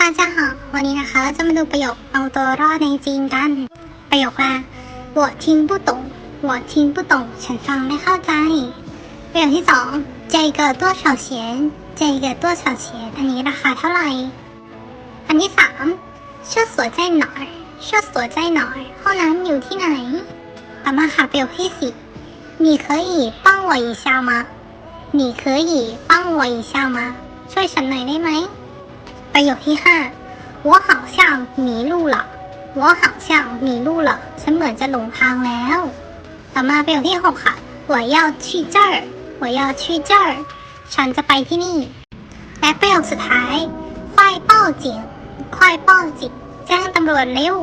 大家好วันนี้นะคะเราจะมาดูประโยคเอาตัวรอดในจีนกันประโยคแรก我听不懂我听不懂ฉันฟังไม่เข้าใจประโยคที่สอง这个多少钱这个多少钱อันนี้ราคาเท่าไหร่อันที่สาม厕所在哪儿厕所在哪儿ห้องน้ำอยู่ที่ไหนต่อมาค่ะประโยคที่สี่你可以帮我一下吗你可以帮我一下吗ช่วยฉันหน่อยได้ไหมประโยคที่ห้า我好像迷路了我好像迷路了ฉันเหมือนจะหลงทางแล้วต่อมาประโยคที่หกค่ะ我要去这儿我要去这儿ฉันจะไปที่นี่และประโยคสุดท้าย快报警快报警แจ้งตำรวจเร็ว